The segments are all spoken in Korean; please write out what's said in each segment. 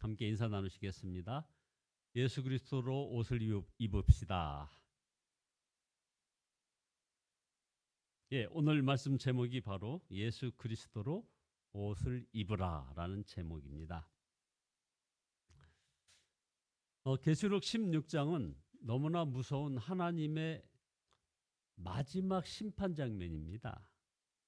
함께 인사 나누시겠습니다. 예수 그리스도로 옷을 입읍시다. 오늘 말씀 제목이 바로 예수 그리스도로 옷을 입으라라는 제목입니다. 계시록 16장은 너무나 무서운 하나님의 마지막 심판 장면입니다.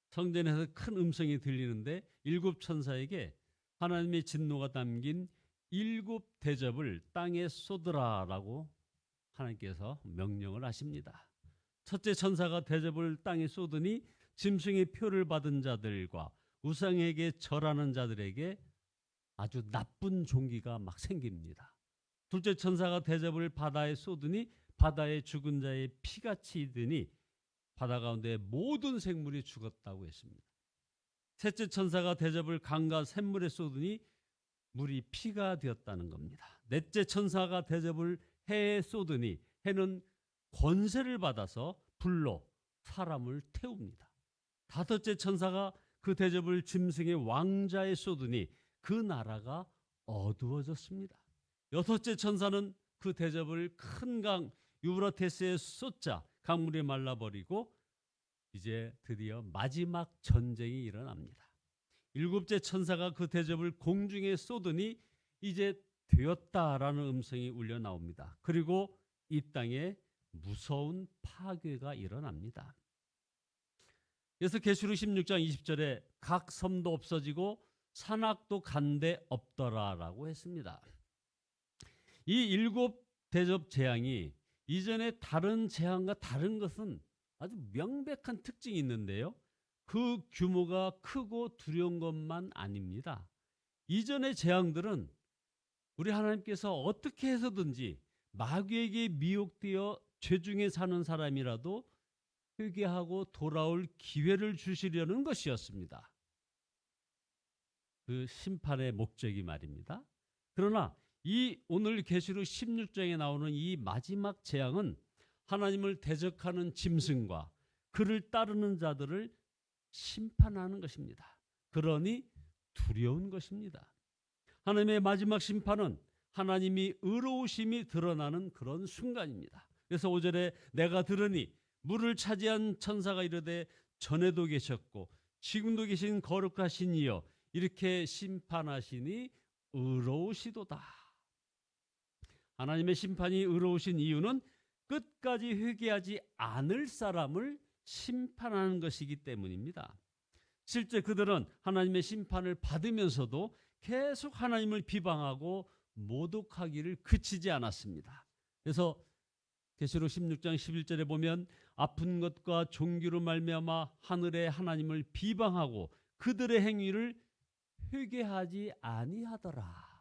성전에서 큰 음성이 들리는데 일곱 천사에게 하나님의 진노가 담긴 일곱 대접을 땅에 쏟으라라고 하나님께서 명령을 하십니다. 첫째 천사가 대접을 땅에 쏟으니 짐승의 표를 받은 자들과 우상에게 절하는 자들에게 아주 나쁜 종기가 막 생깁니다. 둘째 천사가 대접을 바다에 쏟으니 바다에 죽은 자의 피같이 드니 바다 가운데 모든 생물이 죽었다고 했습니다. 셋째 천사가 대접을 강과 샘물에 쏟으니 물이 피가 되었다는 겁니다. 넷째 천사가 대접을 해에 쏟으니 해는 권세를 받아서 불로 사람을 태웁니다. 다섯째 천사가 그 대접을 짐승의 왕자에 쏟으니 그 나라가 어두워졌습니다. 여섯째 천사는 그 대접을 큰 강 유브라테스에 쏟자 강물이 말라버리고 이제 드디어 마지막 전쟁이 일어납니다. 일곱째 천사가 그 대접을 공중에 쏟으니 이제 되었다라는 음성이 울려 나옵니다. 그리고 이 땅에 무서운 파괴가 일어납니다. 그래서 계시록 16장 20절에 각 섬도 없어지고 산악도 간데 없더라라고 했습니다. 이 일곱 대접 재앙이 이전에 다른 재앙과 다른 것은 아주 명백한 특징이 있는데요. 그 규모가 크고 두려운 것만 아닙니다. 이전의 재앙들은 우리 하나님께서 어떻게 해서든지 마귀에게 미혹되어 죄중에 사는 사람이라도 회개하고 돌아올 기회를 주시려는 것이었습니다. 그 심판의 목적이 말입니다. 그러나 이 오늘 계시록 16장에 나오는 이 마지막 재앙은 하나님을 대적하는 짐승과 그를 따르는 자들을 심판하는 것입니다. 그러니 두려운 것입니다. 하나님의 마지막 심판은 하나님이 의로우심이 드러나는 그런 순간입니다. 그래서 5절에 내가 들으니 물을 차지한 천사가 이르되 전에도 계셨고 지금도 계신 거룩하신 이여 이렇게 심판하시니 의로우시도다. 하나님의 심판이 의로우신 이유는 끝까지 회개하지 않을 사람을 심판하는 것이기 때문입니다. 실제 그들은 하나님의 심판을 받으면서도 계속 하나님을 비방하고 모독하기를 그치지 않았습니다. 그래서 계시록 16장 11절에 보면 아픈 것과 종기로 말미암아 하늘의 하나님을 비방하고 그들의 행위를 회개하지 아니하더라.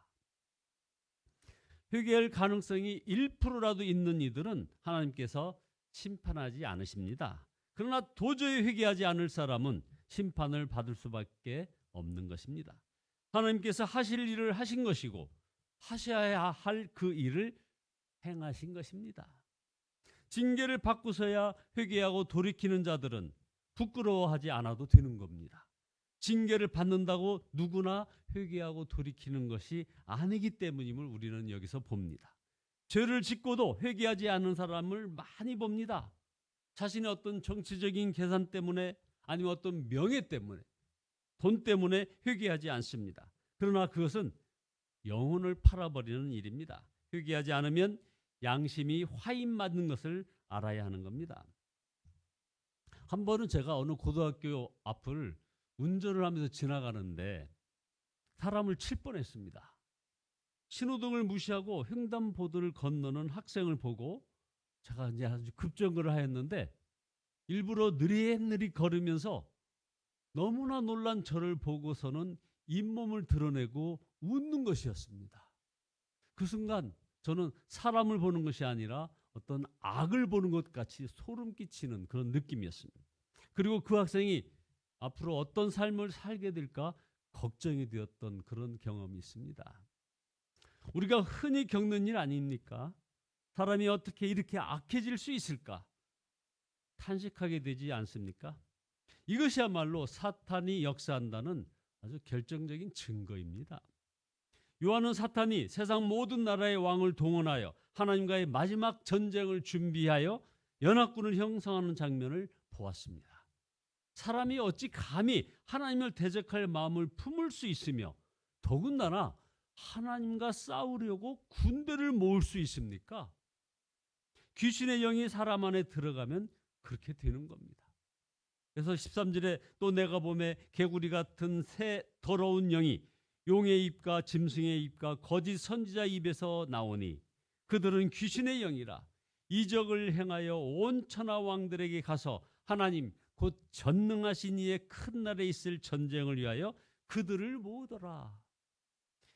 회개할 가능성이 1%라도 있는 이들은 하나님께서 심판하지 않으십니다. 그러나 도저히 회개하지 않을 사람은 심판을 받을 수밖에 없는 것입니다. 하나님께서 하실 일을 하신 것이고 하셔야 할 그 일을 행하신 것입니다. 징계를 받고서야 회개하고 돌이키는 자들은 부끄러워하지 않아도 되는 겁니다. 징계를 받는다고 누구나 회개하고 돌이키는 것이 아니기 때문임을 우리는 여기서 봅니다. 죄를 짓고도 회개하지 않는 사람을 많이 봅니다. 자신의 어떤 정치적인 계산 때문에 아니면 어떤 명예 때문에 돈 때문에 회개하지 않습니다. 그러나 그것은 영혼을 팔아버리는 일입니다. 회개하지 않으면 양심이 화인맞는 것을 알아야 하는 겁니다. 한 번은 제가 어느 고등학교 앞을 운전을 하면서 지나가는데 사람을 칠 뻔했습니다. 신호등을 무시하고 횡단보도를 건너는 학생을 보고 제가 이제 아주 급정거를 하였는데 일부러 느릿느릿 걸으면서 너무나 놀란 저를 보고서는 잇몸을 드러내고 웃는 것이었습니다. 그 순간 저는 사람을 보는 것이 아니라 어떤 악을 보는 것 같이 소름 끼치는 그런 느낌이었습니다. 그리고 그 학생이 앞으로 어떤 삶을 살게 될까 걱정이 되었던 그런 경험이 있습니다. 우리가 흔히 겪는 일 아닙니까? 사람이 어떻게 이렇게 악해질 수 있을까? 탄식하게 되지 않습니까? 이것이야말로 사탄이 역사한다는 아주 결정적인 증거입니다. 요한은 사탄이 세상 모든 나라의 왕을 동원하여 하나님과의 마지막 전쟁을 준비하여 연합군을 형성하는 장면을 보았습니다. 사람이 어찌 감히 하나님을 대적할 마음을 품을 수 있으며 더군다나 하나님과 싸우려고 군대를 모을 수 있습니까? 귀신의 영이 사람 안에 들어가면 그렇게 되는 겁니다. 그래서 13절에 또 내가 보매 개구리 같은 새 더러운 영이 용의 입과 짐승의 입과 거짓 선지자 입에서 나오니 그들은 귀신의 영이라 이적을 행하여 온 천하 왕들에게 가서 하나님 곧 전능하신 이의 큰 날에 있을 전쟁을 위하여 그들을 모으더라.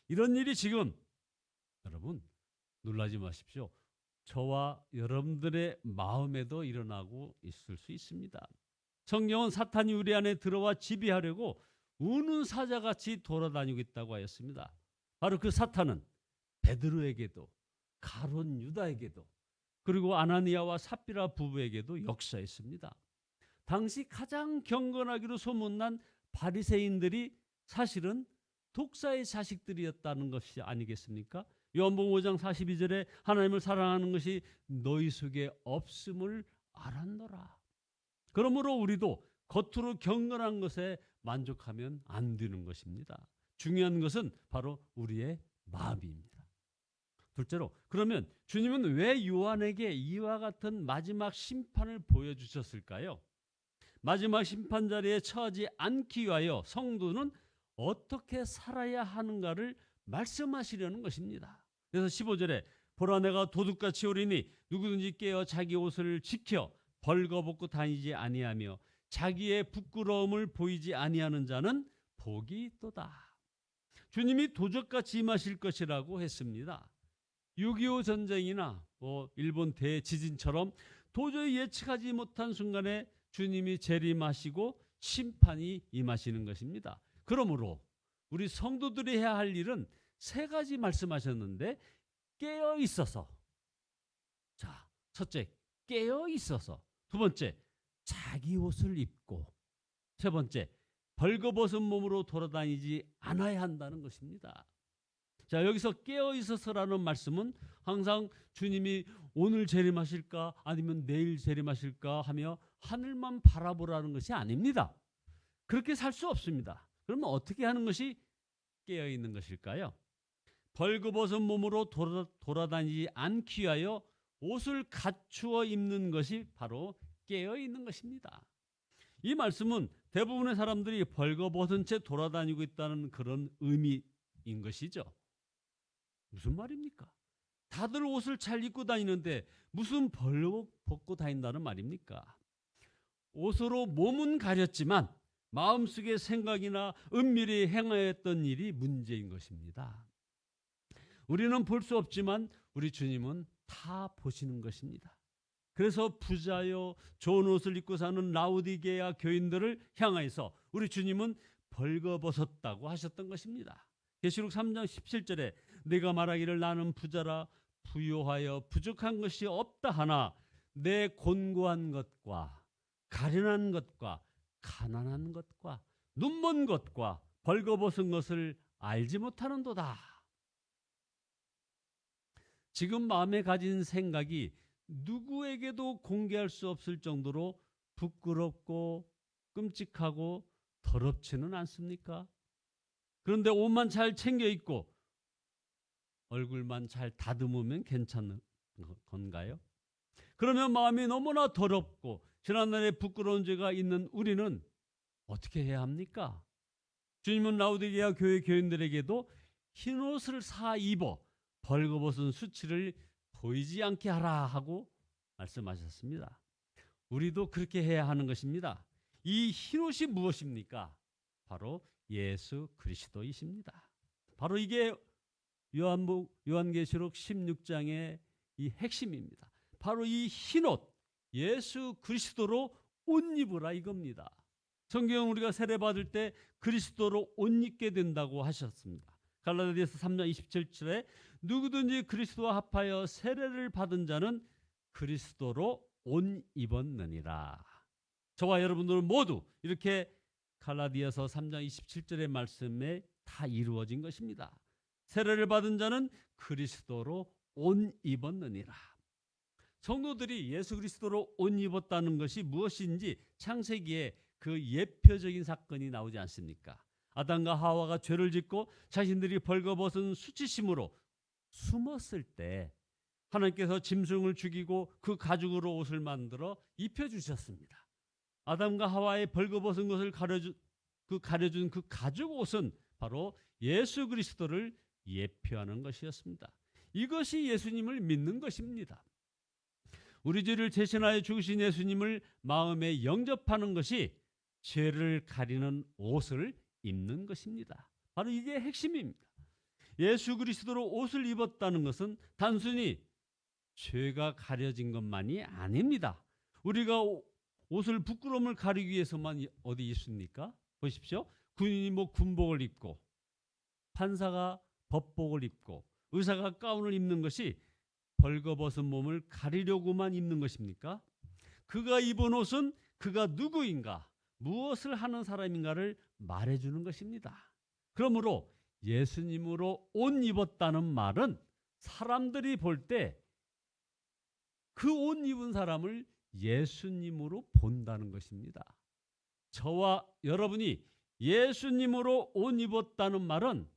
이런 일이 지금 여러분 놀라지 마십시오. 저와 여러분들의 마음에도 일어나고 있을 수 있습니다. 성경은 사탄이 우리 안에 들어와 지배하려고 우는 사자같이 돌아다니고 있다고 하였습니다. 바로 그 사탄은 베드로에게도 가룟 유다에게도 그리고 아나니아와 삽비라 부부에게도 역사했습니다. 당시 가장 경건하기로 소문난 바리새인들이 사실은 독사의 자식들이었다는 것이 아니겠습니까? 요한복음 5장 42절에 하나님을 사랑하는 것이 너희 속에 없음을 알았노라. 그러므로 우리도 겉으로 경건한 것에 만족하면 안 되는 것입니다. 중요한 것은 바로 우리의 마음입니다. 둘째로, 그러면 주님은 왜 요한에게 이와 같은 마지막 심판을 보여주셨을까요? 마지막 심판 자리에 처하지 않기 위하여 성도는 어떻게 살아야 하는가를 말씀하시려는 것입니다. 그래서 15절에 보라 내가 도둑같이 오리니 누구든지 깨어 자기 옷을 지켜 벌거벗고 다니지 아니하며 자기의 부끄러움을 보이지 아니하는 자는 복이 있도다. 주님이 도적같이 임하실 것이라고 했습니다. 6.25 전쟁이나 일본 대지진처럼 도저히 예측하지 못한 순간에 주님이 재림하시고 심판이 임하시는 것입니다. 그러므로 우리 성도들이 해야 할 일은 세 가지 말씀하셨는데 깨어 있어서, 자, 첫째 깨어 있어서, 두 번째 자기 옷을 입고, 세 번째 벌거벗은 몸으로 돌아다니지 않아야 한다는 것입니다. 자, 여기서 깨어 있어서라는 말씀은 항상 주님이 오늘 재림하실까 아니면 내일 재림하실까 하며 하늘만 바라보라는 것이 아닙니다. 그렇게 살 수 없습니다. 그러면 어떻게 하는 것이 깨어 있는 것일까요? 벌거벗은 몸으로 돌아다니지 않기 위하여 옷을 갖추어 입는 것이 바로 깨어 있는 것입니다. 이 말씀은 대부분의 사람들이 벌거벗은 채 돌아다니고 있다는 그런 의미인 것이죠. 무슨 말입니까? 다들 옷을 잘 입고 다니는데 무슨 벌벗고 다닌다는 말입니까? 옷으로 몸은 가렸지만 마음속의 생각이나 은밀히 행하였던 일이 문제인 것입니다. 우리는 볼 수 없지만 우리 주님은 다 보시는 것입니다. 그래서 부자요 좋은 옷을 입고 사는 라우디게아 교인들을 향하여서 우리 주님은 벌거벗었다고 하셨던 것입니다. 계시록 3장 17절에 내가 말하기를 나는 부자라 부요하여 부족한 것이 없다 하나 내 곤고한 것과 가련한 것과 가난한 것과 눈먼 것과 벌거벗은 것을 알지 못하는도다. 지금 마음에 가진 생각이 누구에게도 공개할 수 없을 정도로 부끄럽고 끔찍하고 더럽지는 않습니까? 그런데 옷만 잘 챙겨 입고 얼굴만 잘 다듬으면 괜찮은 건가요? 그러면 마음이 너무나 더럽고 지난날에 부끄러운 죄가 있는 우리는 어떻게 해야 합니까? 주님은 라우디게아 교회 교인들에게도 흰 옷을 사 입어 벌거벗은 수치를 보이지 않게 하라 하고 말씀하셨습니다. 우리도 그렇게 해야 하는 것입니다. 이 흰 옷이 무엇입니까? 바로 예수 그리스도이십니다. 바로 이게 요한계시록 16장의 이 핵심입니다. 바로 이 흰옷 예수 그리스도로 옷 입으라 이겁니다. 성경은 우리가 세례받을 때 그리스도로 옷 입게 된다고 하셨습니다. 갈라디아서 3장 27절에 누구든지 그리스도와 합하여 세례를 받은 자는 그리스도로 옷 입었느니라. 저와 여러분들은 모두 이렇게 갈라디아서 3장 27절의 말씀에 다 이루어진 것입니다. 세례를 받은 자는 그리스도로 옷 입었느니라. 성도들이 예수 그리스도로 옷 입었다는 것이 무엇인지 창세기에 그 예표적인 사건이 나오지 않습니까? 아담과 하와가 죄를 짓고 자신들이 벌거벗은 수치심으로 숨었을 때 하나님께서 짐승을 죽이고 그 가죽으로 옷을 만들어 입혀주셨습니다. 아담과 하와의 벌거벗은 것을 가려준 그 가죽 옷은 바로 예수 그리스도를 예표하는 것이었습니다. 이것이 예수님을 믿는 것입니다. 우리 죄를 대신하여 죽으신 예수님을 마음에 영접하는 것이 죄를 가리는 옷을 입는 것입니다. 바로 이게 핵심입니다. 예수 그리스도로 옷을 입었다는 것은 단순히 죄가 가려진 것만이 아닙니다. 우리가 옷을 부끄러움을 가리기 위해서만 어디 있습니까? 보십시오. 군인이 군복을 입고 판사가 법복을 입고 의사가 가운을 입는 것이 벌거벗은 몸을 가리려고만 입는 것입니까? 그가 입은 옷은 그가 누구인가, 무엇을 하는 사람인가를 말해주는 것입니다. 그러므로 예수님으로 옷 입었다는 말은 사람들이 볼 때 그 옷 입은 사람을 예수님으로 본다는 것입니다. 저와 여러분이 예수님으로 옷 입었다는 말은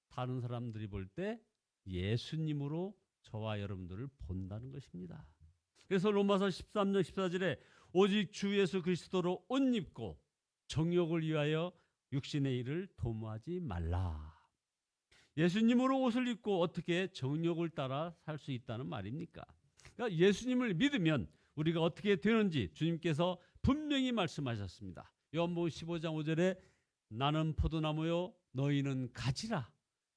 다른 사람들이 볼 때 예수님으로 저와 여러분들을 본다는 것입니다. 그래서 로마서 13장 14절에 오직 주 예수 그리스도로 옷 입고 정욕을 위하여 육신의 일을 도모하지 말라. 예수님으로 옷을 입고 어떻게 정욕을 따라 살 수 있다는 말입니까? 그러니까 예수님을 믿으면 우리가 어떻게 되는지 주님께서 분명히 말씀하셨습니다. 요한복음 15장 5절에 나는 포도나무요 너희는 가지라.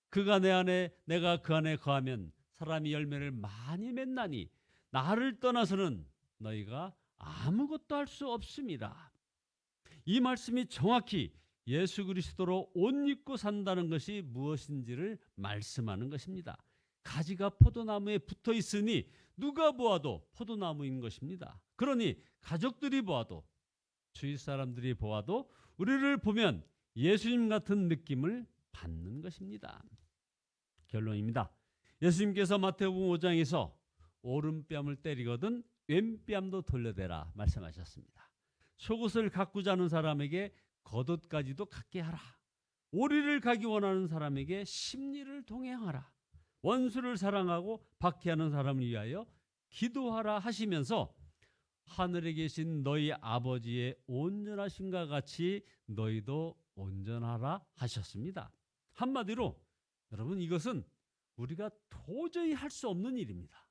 그가 내 안에 내가 그 안에 거하면 사람이 열매를 많이 맺나니 나를 떠나서는 너희가 아무것도 할 수 없습니다. 이 말씀이 정확히 예수 그리스도로 옷 입고 산다는 것이 무엇인지를 말씀하는 것입니다. 가지가 포도나무에 붙어 있으니 누가 보아도 포도나무인 것입니다. 그러니 가족들이 보아도 주위 사람들이 보아도 우리를 보면 예수님 같은 느낌을 받는 것입니다. 결론입니다. 예수님께서 마태복음 5장에서 오른뺨을 때리거든 왼뺨도 돌려대라 말씀하셨습니다. 속옷을 가꾸자 하는 사람에게 겉옷까지도 갖게 하라. 오리를 가기 원하는 사람에게 십리를 동행하라. 원수를 사랑하고 박해하는 사람을 위하여 기도하라 하시면서 하늘에 계신 너희 아버지의 온전하심과 같이 너희도 온전하라 하셨습니다. 한마디로 여러분 이것은 우리가 도저히 할 수 없는 일입니다.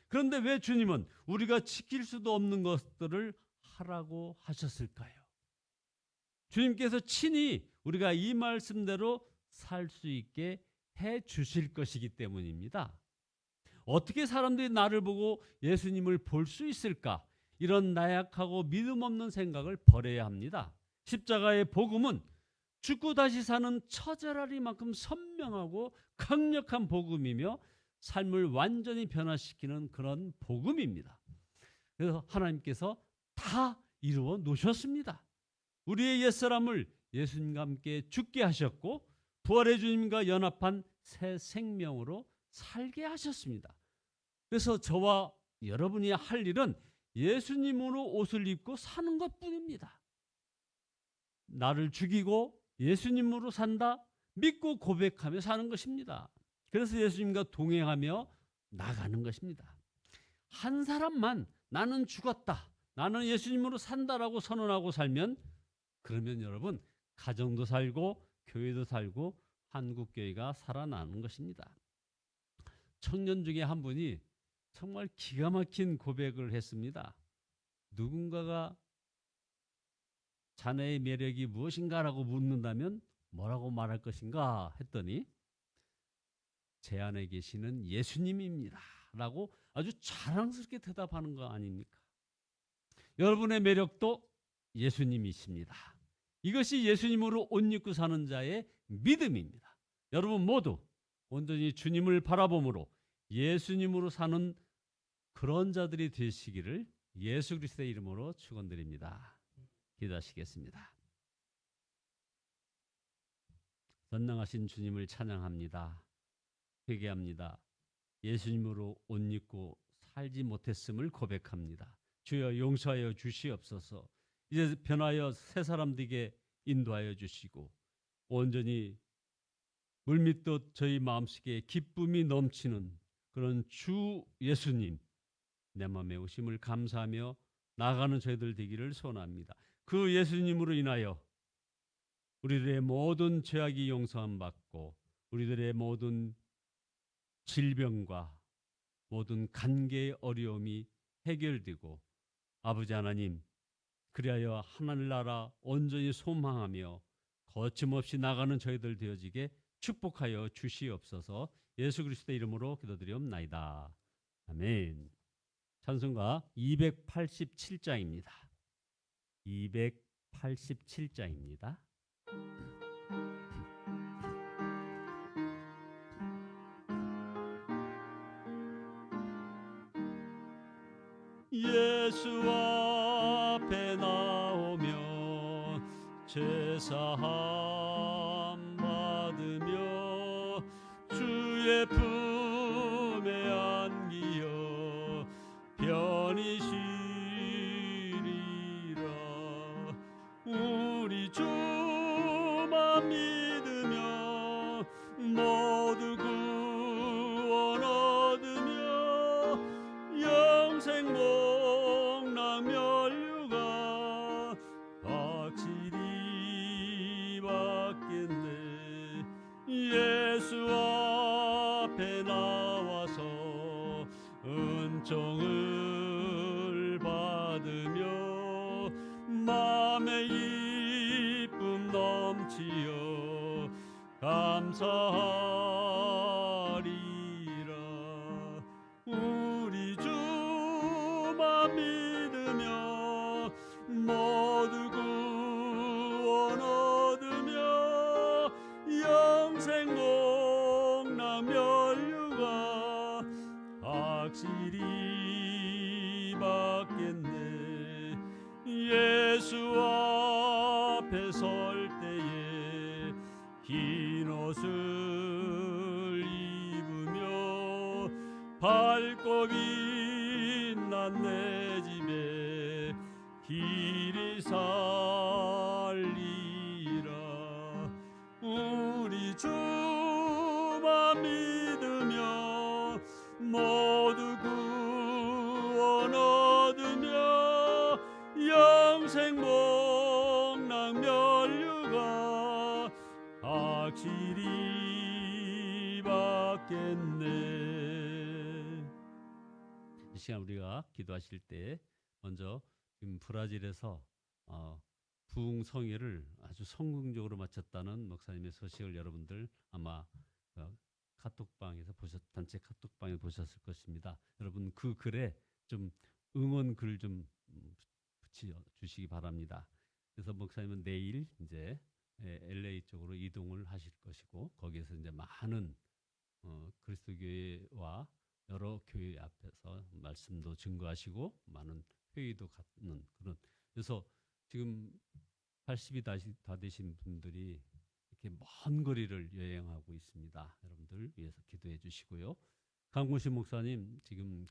그런데 왜 주님은 우리가 지킬 수도 없는 것들을 하라고 하셨을까요? 주님께서 친히 우리가 이 말씀대로 살 수 있게 해 주실 것이기 때문입니다. 어떻게 사람들이 나를 보고 예수님을 볼 수 있을까? 이런 나약하고 믿음 없는 생각을 버려야 합니다. 십자가의 복음은 죽고 다시 사는 처절하리만큼 선명하고 강력한 복음이며 삶을 완전히 변화시키는 그런 복음입니다. 그래서 하나님께서 다 이루어 놓으셨습니다. 우리의 옛사람을 예수님과 함께 죽게 하셨고 부활의 주님과 연합한 새 생명으로 살게 하셨습니다. 그래서 저와 여러분이 할 일은 예수님으로 옷을 입고 사는 것뿐입니다. 나를 죽이고 예수님으로 산다, 믿고 고백하며 사는 것입니다. 그래서 예수님과 동행하며 나가는 것입니다. 한 사람만 나는 죽었다, 나는 예수님으로 산다라고 선언하고 살면 그러면 여러분 가정도 살고 교회도 살고 한국교회가 살아나는 것입니다. 청년 중에 한 분이 정말 기가 막힌 고백을 했습니다. 누군가가 자네의 매력이 무엇인가라고 묻는다면 뭐라고 말할 것인가 했더니 제 안에 계시는 예수님입니다 라고 아주 자랑스럽게 대답하는 거 아닙니까? 여러분의 매력도 예수님이십니다. 이것이 예수님으로 옷 입고 사는 자의 믿음입니다. 여러분 모두 온전히 주님을 바라봄으로 예수님으로 사는 그런 자들이 되시기를 예수 그리스도의 이름으로 축원드립니다. 기도하시겠습니다. 전능하신 주님을 찬양합니다. 회개합니다. 예수님으로 옷 입고 살지 못했음을 고백합니다. 주여 용서하여 주시옵소서. 이제 변하여 새 사람들에게 인도하여 주시고 온전히 물밀듯 저희 마음속에 기쁨이 넘치는 그런 주 예수님 내 마음에 오심을 감사하며 나아가는 저희들 되기를 소원합니다. 그 예수님으로 인하여 우리들의 모든 죄악이 용서함 받고 우리들의 모든 질병과 모든 관계의 어려움이 해결되고 아버지 하나님 그리하여 하늘나라 온전히 소망하며 거침없이 나가는 저희들 되어지게 축복하여 주시옵소서. 예수 그리스도의 이름으로 기도드리옵나이다. 아멘. 찬송가 287장입니다. 287장입니다. 예수 앞에 나오며 제사함 받으며 주의 품에 안기어 편히 쉬리라. 우리 주만 믿으며 모두 구원 얻으며 영생 복락 면류가 확실히 받겠네. 예수 앞에 나와서 은총을 받으며 마음의 기쁨 넘치어 감사하리라. 우리 주만 믿으며 모두 구원 얻으며 영생 복락 면류가 확실히 받겠네. 예수 앞에 설 때에 흰 옷을 입으며 밝고 빛난 내 집에 길이 살리라. 우리 주만 믿으며 모두 구원 얻으며 영생 복락 면류가 확실히 받겠네. 이 시간 우리가 기도하실 때 먼저 지금 브라질에서 부흥성회를 아주 성공적으로 마쳤다는 목사님의 소식을 여러분들 아마 카톡방에서 단체 카톡방에 보셨을 것입니다. 여러분 그 글에 좀 응원 글 좀 붙여 주시기 바랍니다. 그래서 목사님은 내일 이제 LA 쪽으로 이동을 하실 것이고 거기에서 이제 많은 그리스도교회와 여러 교회 앞에서 말씀도 증거하시고 많은 회의도 갖는 그런. 그래서 지금 80이 다 되신 분들이 이렇게 먼 거리를 여행하고 있습니다. 여러분들 위해서 기도해 주시고요. 강군신 목사님 지금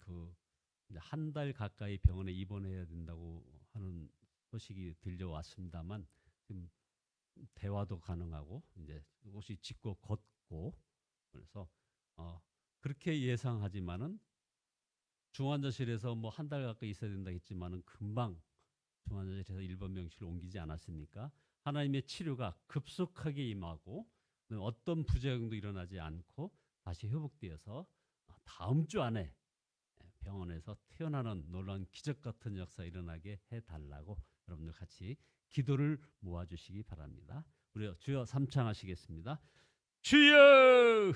한 달 가까이 병원에 입원해야 된다고 하는 소식이 들려왔습니다만 지금 대화도 가능하고 이제 옷이 짙고 걷고 그래서 그렇게 예상하지만은 중환자실에서 뭐 한 달 가까이 있어야 된다 했지만은 금방 중환자실에서 일반 병실로 옮기지 않았습니까? 하나님의 치료가 급속하게 임하고 어떤 부작용도 일어나지 않고 다시 회복되어서 다음 주 안에 병원에서 태어나는 놀라운 기적 같은 역사 일어나게 해달라고 여러분들 같이 기도를 모아주시기 바랍니다. 우리 주여 삼창하시겠습니다. 주여